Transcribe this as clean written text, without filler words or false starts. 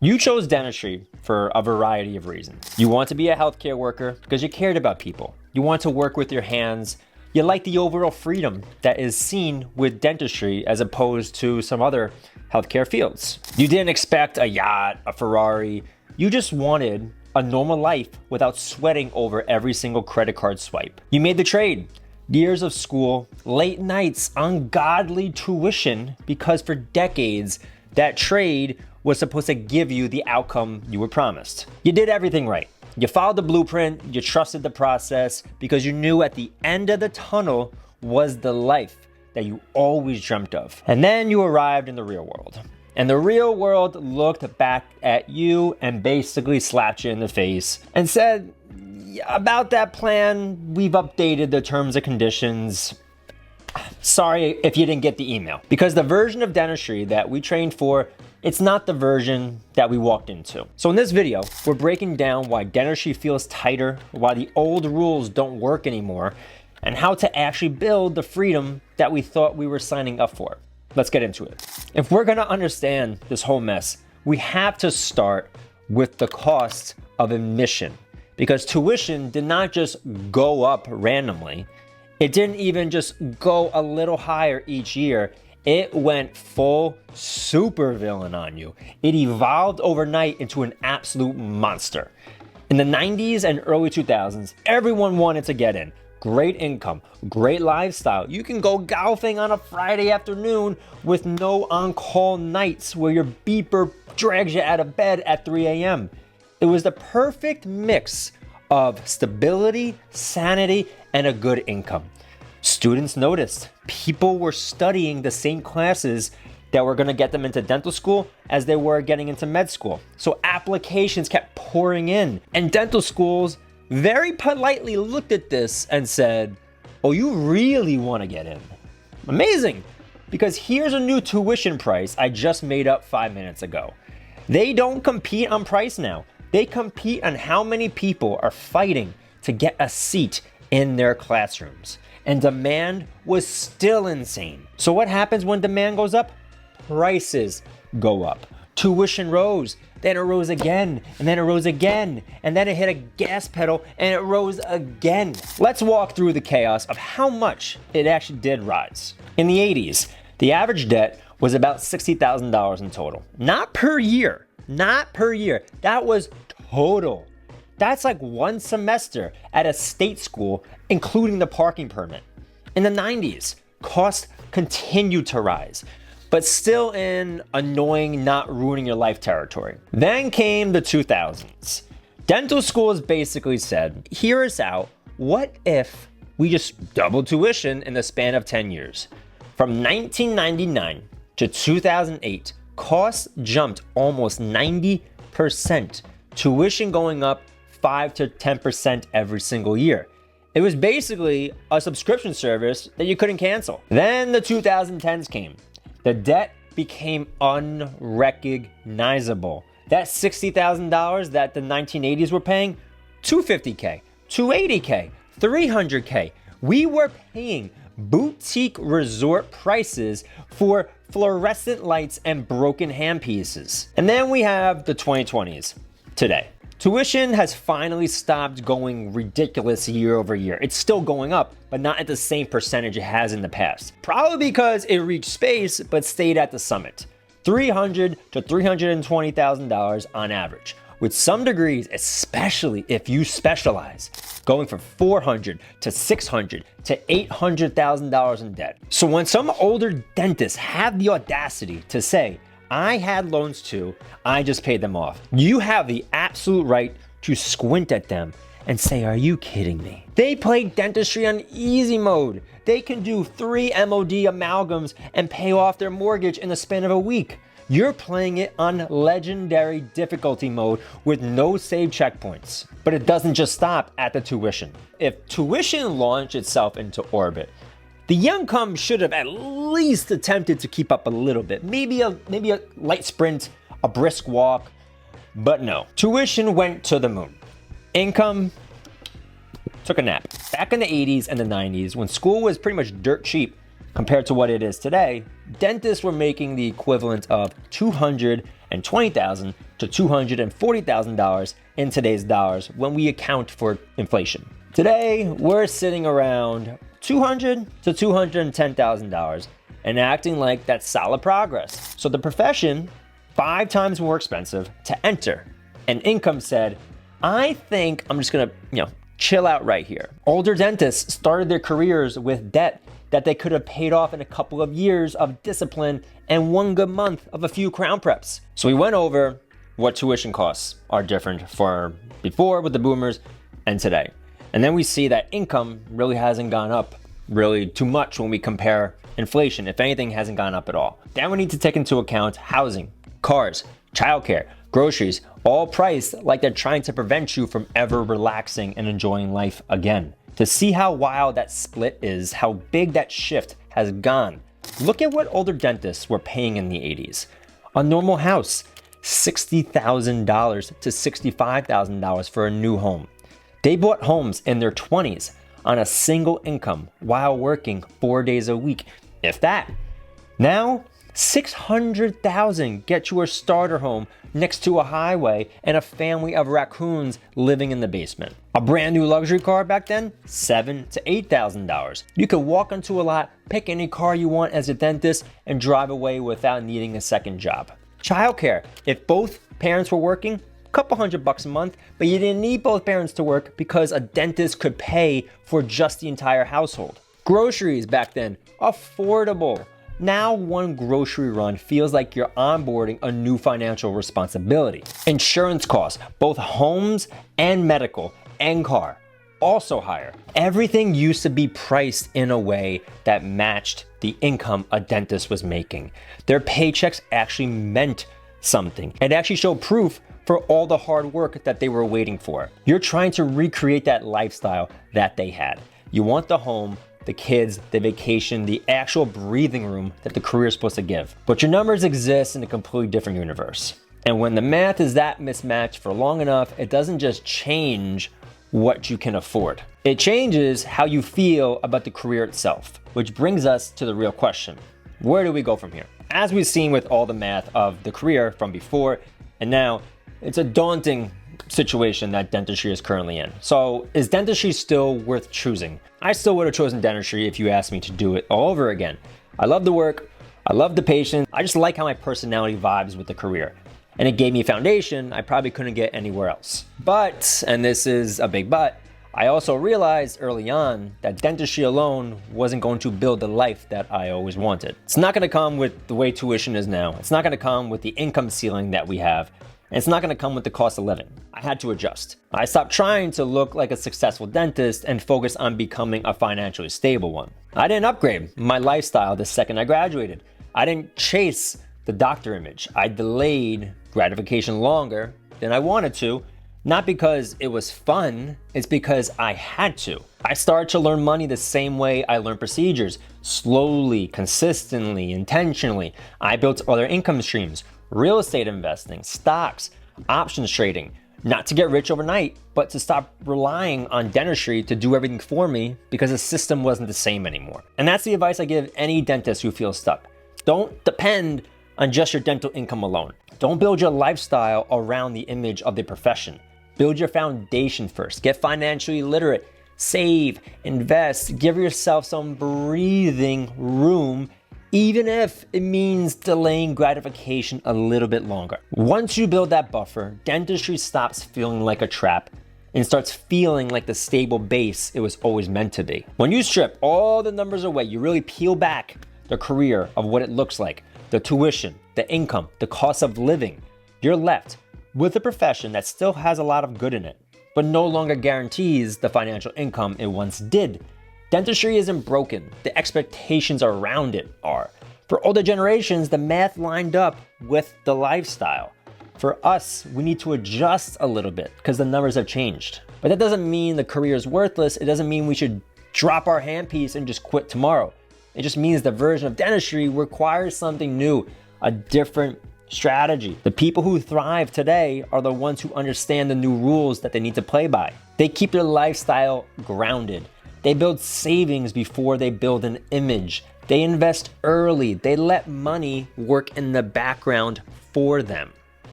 You chose dentistry for a variety of reasons. You want to be a healthcare worker because you cared about people. You want to work with your hands. You like the overall freedom that is seen with dentistry as opposed to some other healthcare fields. You didn't expect a yacht, a Ferrari. You just wanted a normal life without sweating over every single credit card swipe. You made the trade. Years of school, late nights, ungodly tuition, because for decades, that trade was supposed to give you the outcome you were promised. You did everything right. You followed the blueprint, you trusted the process, because you knew at the end of the tunnel was the life that you always dreamt of. And then you arrived in the real world. And the real world looked back at you and basically slapped you in the face and said, about that plan, we've updated the terms and conditions. Sorry if you didn't get the email. Because the version of dentistry that we trained for, it's not the version that we walked into. So in this video, we're breaking down why dentistry feels tighter, why the old rules don't work anymore, and how to actually build the freedom that we thought we were signing up for. Let's get into it. If we're gonna understand this whole mess, we have to start with the cost of admission. Because tuition did not just go up randomly. It didn't even just go a little higher each year. It went full supervillain on you. It evolved overnight into an absolute monster. In the 90s and early 2000s, everyone wanted to get in. Great income, great lifestyle. You can go golfing on a Friday afternoon with no on-call nights where your beeper drags you out of bed at 3 a.m. It was the perfect mix of stability, sanity, and a good income. Students noticed people were studying the same classes that were going to get them into dental school as they were getting into med school. So applications kept pouring in, and dental schools very politely looked at this and said, oh, you really want to get in? Amazing, because here's a new tuition price I just made up 5 minutes ago. They don't compete on price now. They compete on how many people are fighting to get a seat in their classrooms. And demand was still insane. So what happens when demand goes up? Prices go up. Tuition rose, then it rose again, and then it rose again, and then it hit a gas pedal and it rose again. Let's walk through the chaos of how much it actually did rise. In the 80s, the average debt was about $60,000 in total. Not per year. Not per year. That was total. That's like one semester at a state school, including the parking permit. In the 90s, costs continued to rise, but still in annoying, not ruining your life territory. Then came the 2000s. Dental schools basically said, hear us out. What if we just doubled tuition in the span of 10 years? From 1999 to 2008, costs jumped almost 90%, tuition going up 5 to 10% every single year. It was basically a subscription service that you couldn't cancel. Then the 2010s came. The debt became unrecognizable. That $60,000 that the 1980s were paying, $250K, $280K, $300K. We were paying boutique resort prices for fluorescent lights and broken handpieces. And then we have the 2020s today. Tuition has finally stopped going ridiculous year over year. It's still going up, but not at the same percentage it has in the past. Probably because it reached space, but stayed at the summit. $300,000 to $320,000 on average. With some degrees, especially if you specialize, going from $400,000 to $600,000 to $800,000 in debt. So when some older dentists have the audacity to say, I had loans too, I just paid them off, you have the absolute right to squint at them and say, are you kidding me? They play dentistry on easy mode. They can do 3 MOD amalgams and pay off their mortgage in the span of a week. You're playing it on legendary difficulty mode with no save checkpoints. But it doesn't just stop at the tuition. If tuition launched itself into orbit, the young cum should have at least attempted to keep up a little bit. Maybe a light sprint, a brisk walk, but no. Tuition went to the moon. Income took a nap. Back in the 80s and the 90s, when school was pretty much dirt cheap compared to what it is today, dentists were making the equivalent of $200 $220,000 to $240,000 in today's dollars when we account for inflation. Today, we're sitting around $200,000 to $210,000 and acting like that's solid progress. So the profession, 5 times more expensive to enter. And income said, I think I'm just gonna, chill out right here. Older dentists started their careers with debt that they could have paid off in a couple of years of discipline and 1 good month of a few crown preps. So we went over what tuition costs are different for before with the boomers and today. And then we see that income really hasn't gone up really too much when we compare inflation. If anything, hasn't gone up at all. Then we need to take into account housing, cars, childcare, groceries, all priced like they're trying to prevent you from ever relaxing and enjoying life again. To see how wild that split is, how big that shift has gone, look at what older dentists were paying in the 80s. A normal house, $60,000 to $65,000 for a new home. They bought homes in their 20s on a single income while working 4 days a week, if that. Now, $600,000 get you a starter home next to a highway and a family of raccoons living in the basement. A brand new luxury car back then, $7,000 to $8,000. You could walk into a lot, pick any car you want as a dentist, and drive away without needing a second job. Childcare, if both parents were working, a couple $100 a month, but you didn't need both parents to work because a dentist could pay for just the entire household. Groceries back then, affordable. Now one grocery run feels like you're onboarding a new financial responsibility. Insurance costs, both homes and medical and car, also higher. Everything used to be priced in a way that matched the income a dentist was making. Their paychecks actually meant something. It actually showed proof for all the hard work that they were waiting for. You're trying to recreate that lifestyle that they had. You want the home, the kids, the vacation, the actual breathing room that the career is supposed to give. But your numbers exist in a completely different universe. And when the math is that mismatched for long enough, it doesn't just change what you can afford. It changes how you feel about the career itself, which brings us to the real question. Where do we go from here? As we've seen with all the math of the career from before and now, it's a daunting situation that dentistry is currently in. So is dentistry still worth choosing? I still would have chosen dentistry if you asked me to do it all over again. I love the work, I love the patient, I just like how my personality vibes with the career. And it gave me a foundation I probably couldn't get anywhere else. But, and this is a big but, I also realized early on that dentistry alone wasn't going to build the life that I always wanted. It's not gonna come with the way tuition is now. It's not gonna come with the income ceiling that we have. And it's not gonna come with the cost of living. I had to adjust. I stopped trying to look like a successful dentist and focus on becoming a financially stable one. I didn't upgrade my lifestyle the second I graduated. I didn't chase the doctor image. I delayed gratification longer than I wanted to, not because it was fun, it's because I had to. I started to learn money the same way I learned procedures, slowly, consistently, intentionally. I built other income streams, real estate investing, stocks, options trading, not to get rich overnight, but to stop relying on dentistry to do everything for me because the system wasn't the same anymore. And that's the advice I give any dentist who feels stuck. Don't depend on just your dental income alone. Don't build your lifestyle around the image of the profession. Build your foundation first. Get financially literate. Save, invest, give yourself some breathing room, even if it means delaying gratification a little bit longer. Once you build that buffer, dentistry stops feeling like a trap and starts feeling like the stable base it was always meant to be. When you strip all the numbers away, you really peel back the career of what it looks like, the tuition, the income, the cost of living, you're left with a profession that still has a lot of good in it, but no longer guarantees the financial income it once did. Dentistry isn't broken, the expectations around it are. For older generations, the math lined up with the lifestyle. For us, we need to adjust a little bit because the numbers have changed. But that doesn't mean the career is worthless. It doesn't mean we should drop our handpiece and just quit tomorrow. It just means the version of dentistry requires something new, a different strategy. The people who thrive today are the ones who understand the new rules that they need to play by. They keep their lifestyle grounded. They build savings before they build an image. They invest early. They let money work in the background for them.